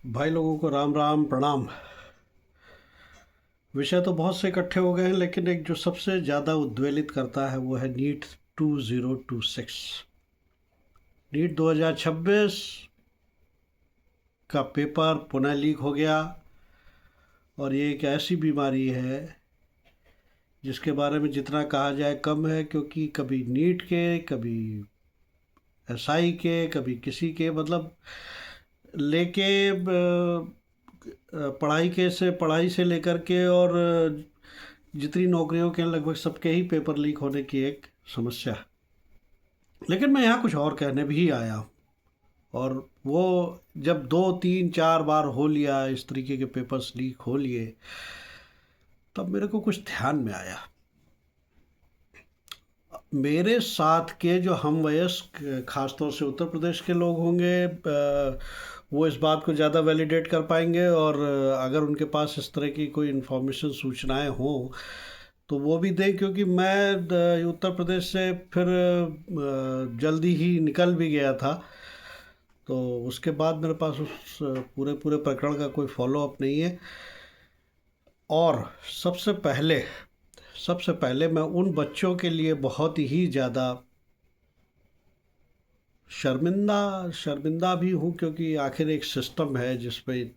भाई लोगों को राम राम प्रणाम। विषय तो बहुत से इकट्ठे हो गए हैं, लेकिन एक जो सबसे ज़्यादा उद्वेलित करता है वो है नीट 2026। नीट 2026 का पेपर पुनः लीक हो गया। और ये एक ऐसी बीमारी है जिसके बारे में जितना कहा जाए कम है, क्योंकि कभी नीट के, कभी एसआई के, कभी किसी के, मतलब लेके पढ़ाई से लेकर के, और जितनी नौकरियों के लगभग सबके ही पेपर लीक होने की एक समस्या है। लेकिन मैं यहाँ कुछ और कहने भी आया हूँ। और वो जब 2 3 4 बार हो लिया, इस तरीके के पेपर्स लीक हो लिए, तब मेरे को कुछ ध्यान में आया। मेरे साथ के जो हम वयस्क, खासतौर से उत्तर प्रदेश के लोग होंगे, वो इस बात को ज़्यादा वैलिडेट कर पाएंगे। और अगर उनके पास इस तरह की कोई इन्फॉर्मेशन, सूचनाएं हों, तो वो भी दें, क्योंकि मैं उत्तर प्रदेश से फिर जल्दी ही निकल भी गया था। तो उसके बाद मेरे पास उस पूरे पूरे प्रकरण का कोई फॉलो अप नहीं है। और सबसे पहले मैं उन बच्चों के लिए बहुत ही ज़्यादा शर्मिंदा भी हूँ, क्योंकि आखिर एक सिस्टम है जिसमें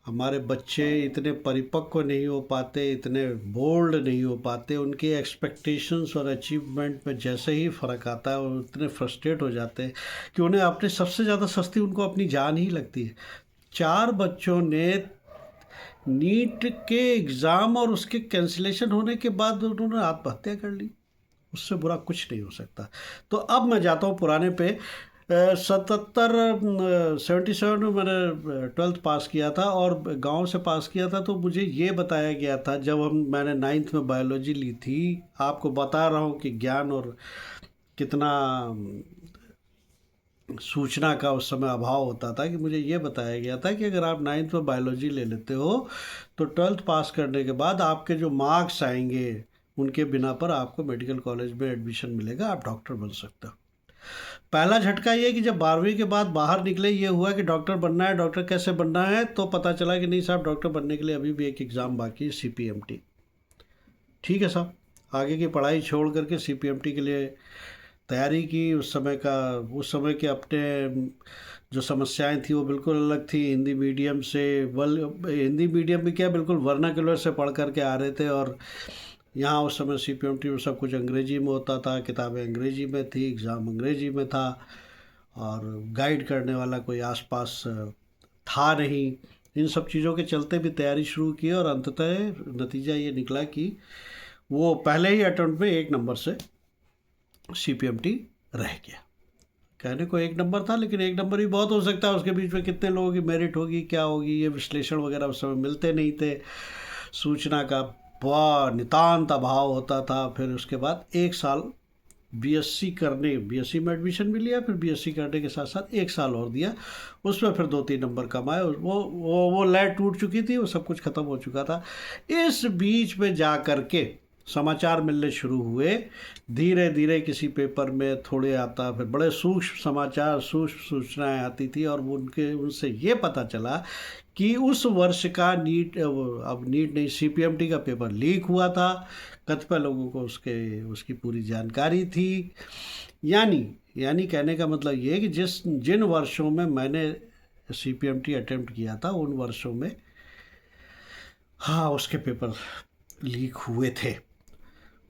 हमारे बच्चे इतने परिपक्व नहीं हो पाते, इतने बोल्ड नहीं हो पाते। उनके एक्सपेक्टेशंस और अचीवमेंट में जैसे ही फ़र्क आता है, वो इतने फ्रस्ट्रेट हो जाते हैं कि उन्हें अपने सबसे ज़्यादा सस्ती उनको अपनी जान ही लगती है। 4 बच्चों ने नीट के एग्ज़ाम और उसके कैंसिलेशन होने के बाद उन्होंने आत्महत्या कर ली। उससे बुरा कुछ नहीं हो सकता। तो अब मैं जाता हूँ पुराने पे। 77 में मैंने 12th पास किया था, और गांव से पास किया था। तो मुझे ये बताया गया था, जब मैंने 9th में बायोलॉजी ली थी, आपको बता रहा हूँ कि ज्ञान और कितना सूचना का उस समय अभाव होता था, कि मुझे ये बताया गया था कि अगर आप 9th में बायोलॉजी ले लेते हो, तो 12th पास करने के बाद आपके जो मार्क्स आएंगे, उनके बिना पर आपको मेडिकल कॉलेज में एडमिशन मिलेगा, आप डॉक्टर बन सकते हो। पहला झटका ये कि जब 12वीं के बाद बाहर निकले, ये हुआ कि डॉक्टर बनना है, डॉक्टर कैसे बनना है, तो पता चला कि नहीं साहब, डॉक्टर बनने के लिए अभी भी एक एग्ज़ाम बाकी है, CPMT। ठीक है साहब, आगे की पढ़ाई छोड़ करके CPMT के लिए तैयारी की। उस समय के अपने जो समस्याएं थी वो बिल्कुल अलग थी। हिंदी मीडियम से, हिंदी मीडियम भी क्या, बिल्कुल वर्नाक्युलर से पढ़ करके आ रहे थे। और यहाँ उस समय CPMT में सब कुछ अंग्रेजी में होता था, किताबें अंग्रेजी में थी, एग्ज़ाम अंग्रेजी में था, और गाइड करने वाला कोई आसपास था नहीं। इन सब चीज़ों के चलते भी तैयारी शुरू की, और अंततः नतीजा ये निकला कि वो पहले ही अटेम्प्ट में 1 नंबर से CPMT रह गया। कहने को 1 नंबर था, लेकिन 1 नंबर भी बहुत हो सकता है। उसके बीच में कितने लोगों की मेरिट होगी, क्या होगी, ये विश्लेषण वगैरह उस समय मिलते नहीं थे। सूचना का बहुत नितांत अभाव होता था। फिर उसके बाद 1 साल BSc में एडमिशन भी लिया, फिर BSc करने के साथ साथ 1 साल और दिया। उसमें फिर 2 3 नंबर कमाए। वो लय टूट चुकी थी, वो सब कुछ ख़त्म हो चुका था। इस बीच में जा कर के समाचार मिलने शुरू हुए। धीरे धीरे किसी पेपर में थोड़े आता, फिर बड़े सूक्ष्म समाचार, सूक्ष्म सूचनाएं आती थी, और उनसे ये पता चला कि उस वर्ष का अब नीट नहीं, CPMT का पेपर लीक हुआ था। कतिपय लोगों को उसकी पूरी जानकारी थी। यानी यानी कहने का मतलब ये है कि जिन वर्षों में मैंने CPMT अटेम्प्ट किया था, उन वर्षों में हाँ उसके पेपर लीक हुए थे।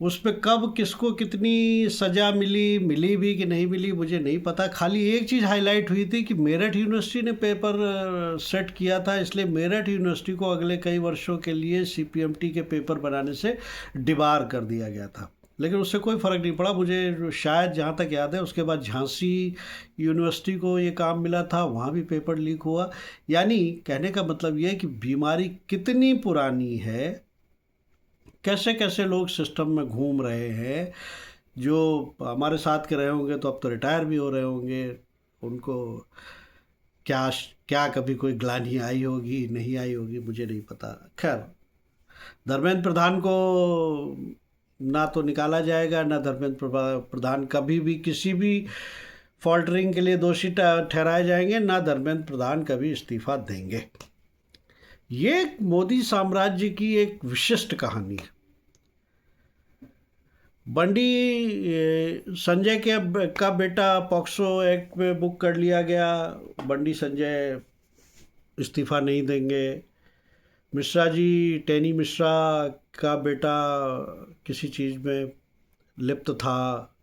उस पे कब किसको कितनी सज़ा मिली भी कि नहीं मिली, मुझे नहीं पता। खाली एक चीज़ हाईलाइट हुई थी कि मेरठ यूनिवर्सिटी ने पेपर सेट किया था, इसलिए मेरठ यूनिवर्सिटी को अगले कई वर्षों के लिए CPMT के पेपर बनाने से डिबार कर दिया गया था। लेकिन उससे कोई फ़र्क नहीं पड़ा। मुझे शायद जहाँ तक याद है, उसके बाद झांसी यूनिवर्सिटी को ये काम मिला था, वहाँ भी पेपर लीक हुआ। यानी कहने का मतलब ये है कि बीमारी कितनी पुरानी है, कैसे कैसे लोग सिस्टम में घूम रहे हैं। जो हमारे साथ के रहे होंगे तो अब तो रिटायर भी हो रहे होंगे। उनको क्या क्या कभी कोई ग्लानि आई होगी, नहीं आई होगी, मुझे नहीं पता। खैर, धर्मेंद्र प्रधान को ना तो निकाला जाएगा, ना धर्मेंद्र प्रधान कभी भी किसी भी फॉल्टरिंग के लिए दोषी ठहराए जाएंगे, ना धर्मेंद्र प्रधान कभी इस्तीफा देंगे। ये मोदी साम्राज्य की एक विशिष्ट कहानी है। संजय का बेटा पॉक्सो एक्ट में बुक कर लिया गया, बंडी संजय इस्तीफा नहीं देंगे। मिश्रा जी, टेनी मिश्रा का बेटा किसी चीज़ में लिप्त था,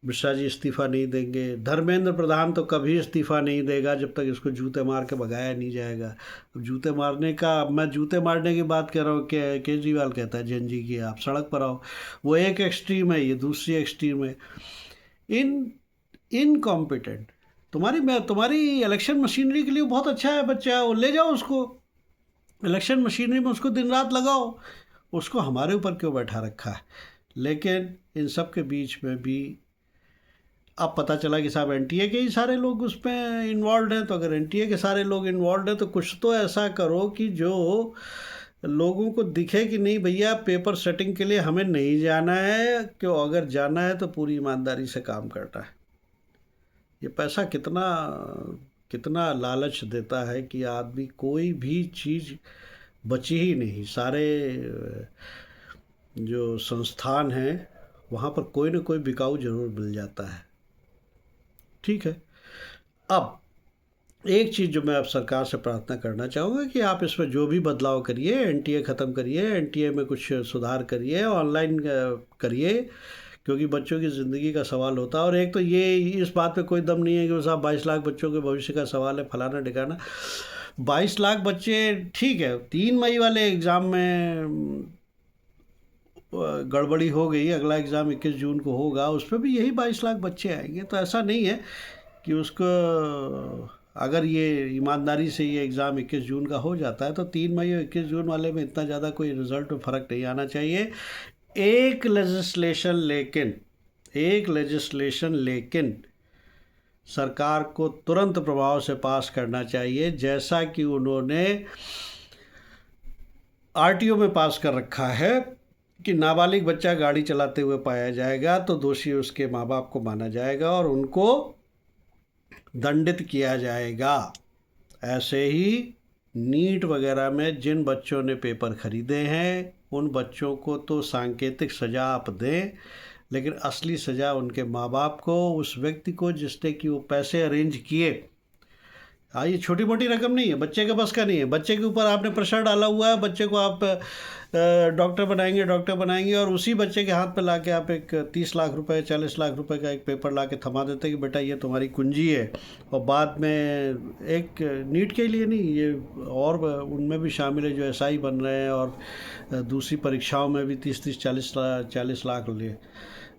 मिश्रा जी इस्तीफ़ा नहीं देंगे। धर्मेंद्र प्रधान तो कभी इस्तीफ़ा नहीं देगा जब तक इसको जूते मार के भगाया नहीं जाएगा। अब जूते मारने का, मैं जूते मारने की बात कर रहा हूँ, केजरीवाल कहता है जन जी की आप सड़क पर आओ, वो एक एक्सट्रीम है, ये दूसरी एक्सट्रीम है। इनकॉम्पिटेंट। तुम्हारी इलेक्शन मशीनरी के लिए बहुत अच्छा है बच्चा, वो ले जाओ उसको इलेक्शन मशीनरी में, उसको दिन रात लगाओ, उसको हमारे ऊपर क्यों बैठा रखा है। लेकिन इन सब के बीच में भी अब पता चला कि साहब एनटीए के ही सारे लोग उसमें इन्वॉल्व हैं। तो अगर एनटीए के सारे लोग इन्वॉल्व हैं तो कुछ तो ऐसा करो कि जो लोगों को दिखे कि नहीं भैया, पेपर सेटिंग के लिए हमें नहीं जाना है, क्यों अगर जाना है तो पूरी ईमानदारी से काम करना है। ये पैसा कितना कितना लालच देता है कि आदमी कोई भी चीज़ बची ही नहीं। सारे जो संस्थान हैं वहाँ पर कोई ना कोई बिकाऊ जरूर मिल जाता है। ठीक है, अब एक चीज़ जो मैं अब सरकार से प्रार्थना करना चाहूँगा कि आप इसमें जो भी बदलाव करिए, एनटीए ख़त्म करिए, एनटीए में कुछ सुधार करिए, ऑनलाइन करिए, क्योंकि बच्चों की ज़िंदगी का सवाल होता है। और एक तो ये इस बात पे कोई दम नहीं है कि साहब 22 लाख बच्चों के भविष्य का सवाल है, फलाना ढिकाना। 22 लाख बच्चे, ठीक है, 3 मई वाले एग्ज़ाम में गड़बड़ी हो गई, अगला एग्ज़ाम 21 जून को होगा, उस पर भी यही 22 लाख बच्चे आएंगे। तो ऐसा नहीं है कि उसको, अगर ये ईमानदारी से ये एग्ज़ाम 21 जून का हो जाता है तो 3 मई और 21 जून वाले में इतना ज़्यादा कोई रिज़ल्ट में फ़र्क नहीं आना चाहिए। एक लेजिस्लेशन लेकिन सरकार को तुरंत प्रभाव से पास करना चाहिए, जैसा कि उन्होंने आरटीओ में पास कर रखा है कि नाबालिग बच्चा गाड़ी चलाते हुए पाया जाएगा तो दोषी उसके माँ बाप को माना जाएगा और उनको दंडित किया जाएगा। ऐसे ही नीट वगैरह में जिन बच्चों ने पेपर खरीदे हैं उन बच्चों को तो सांकेतिक सज़ा आप दें, लेकिन असली सज़ा उनके माँ बाप को, उस व्यक्ति को जिसने कि वो पैसे अरेंज किए। हाँ, ये छोटी मोटी रकम नहीं है, बच्चे के बस का नहीं है। बच्चे के ऊपर आपने प्रेशर डाला हुआ है, बच्चे को आप डॉक्टर बनाएंगे और उसी बच्चे के हाथ पे लाके आप एक 30 लाख रुपए 40 लाख रुपए का एक पेपर लाके थमा देते कि बेटा ये तुम्हारी कुंजी है। और बाद में एक नीट के लिए नहीं, ये और उनमें भी शामिल है जो एसआई बन रहे हैं और दूसरी परीक्षाओं में भी 30-30 40 लाख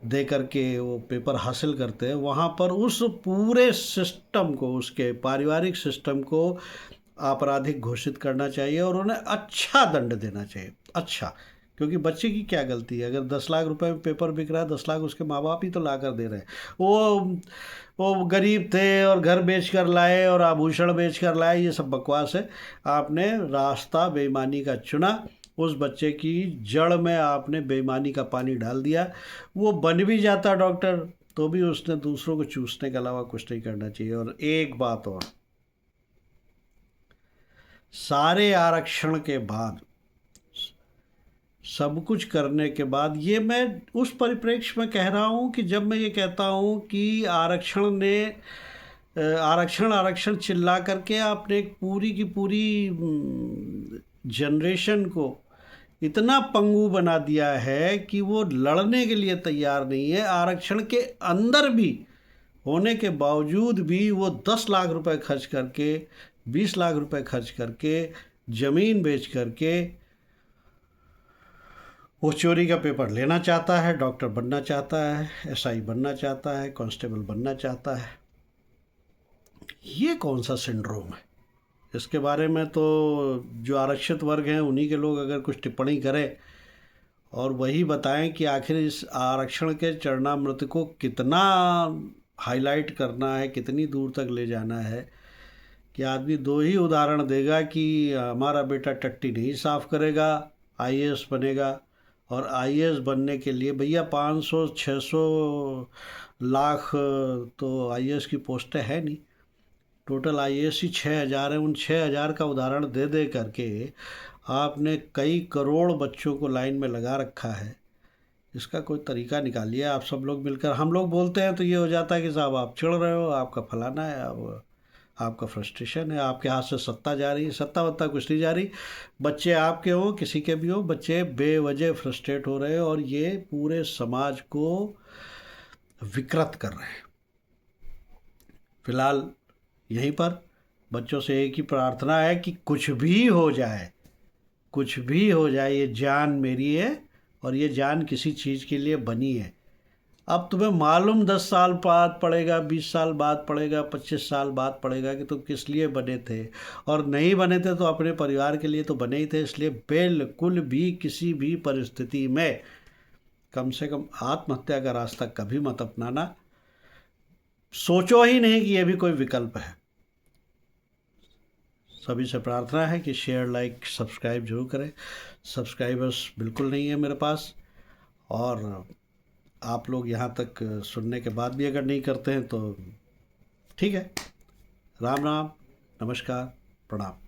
दे करके वो पेपर हासिल करते हैं। वहाँ पर उस पूरे सिस्टम को, उसके पारिवारिक सिस्टम को आपराधिक घोषित करना चाहिए और उन्हें अच्छा दंड देना चाहिए। अच्छा, क्योंकि बच्चे की क्या गलती है? अगर 10 लाख रुपए में पेपर बिक रहा है, 10 लाख उसके माँ बाप ही तो ला कर दे रहे हैं। वो गरीब थे और घर बेच कर लाए और आभूषण बेच कर लाए, ये सब बकवास है। आपने रास्ता बेईमानी का चुना, उस बच्चे की जड़ में आपने बेईमानी का पानी डाल दिया। वो बन भी जाता डॉक्टर तो भी उसने दूसरों को चूसने के अलावा कुछ नहीं करना चाहिए। और एक बात और, सारे आरक्षण के बाद, सब कुछ करने के बाद, ये मैं उस परिप्रेक्ष्य में कह रहा हूँ कि जब मैं ये कहता हूँ कि आरक्षण चिल्ला करके आपने एक पूरी की पूरी जनरेशन को इतना पंगु बना दिया है कि वो लड़ने के लिए तैयार नहीं है। आरक्षण के अंदर भी होने के बावजूद भी वो 10 लाख रुपए खर्च करके, 20 लाख रुपए खर्च करके, ज़मीन बेच करके वो चोरी का पेपर लेना चाहता है, डॉक्टर बनना चाहता है, एसआई बनना चाहता है, कांस्टेबल बनना चाहता है। ये कौन सा सिंड्रोम है? इसके बारे में तो जो आरक्षित वर्ग हैं उन्हीं के लोग अगर कुछ टिप्पणी करें और वही बताएं कि आखिर इस आरक्षण के चरणामृत को कितना हाईलाइट करना है, कितनी दूर तक ले जाना है, कि आदमी दो ही उदाहरण देगा कि हमारा बेटा टट्टी नहीं साफ़ करेगा, आईएएस बनेगा। और आईएएस बनने के लिए भैया 500-600 लाख तो आईएएस की पोस्टें है नहीं, टोटल आईएएस ही 6,000 है। उन 6,000 का उदाहरण दे दे करके आपने कई करोड़ बच्चों को लाइन में लगा रखा है। इसका कोई तरीका निकालिए आप सब लोग मिलकर। हम लोग बोलते हैं तो ये हो जाता है कि साहब आप चिढ़ रहे हो, आपका फलाना है, अब आपका फ्रस्ट्रेशन है, आपके हाथ से सत्ता जा रही है। सत्ता वत्ता कुछ नहीं जा रही, बच्चे आपके हों किसी के भी हों, बच्चे बेवजह फ्रस्ट्रेट हो रहे हैं और ये पूरे समाज को विकृत कर रहे हैं। फिलहाल यहीं पर बच्चों से एक ही प्रार्थना है कि कुछ भी हो जाए, कुछ भी हो जाए, ये जान मेरी है और ये जान किसी चीज़ के लिए बनी है। अब तुम्हें मालूम 10 साल बाद पड़ेगा, 20 साल बाद पड़ेगा, 25 साल बाद पड़ेगा कि तुम किस लिए बने थे, और नहीं बने थे तो अपने परिवार के लिए तो बने ही थे। इसलिए बिल्कुल भी किसी भी परिस्थिति में कम से कम आत्महत्या का रास्ता कभी मत अपनाना, सोचो ही नहीं कि यह भी कोई विकल्प है। सभी से प्रार्थना है कि शेयर, लाइक, सब्सक्राइब जरूर करें। सब्सक्राइबर्स बिल्कुल नहीं है मेरे पास, और आप लोग यहाँ तक सुनने के बाद भी अगर नहीं करते हैं तो ठीक है। राम राम, नमस्कार, प्रणाम।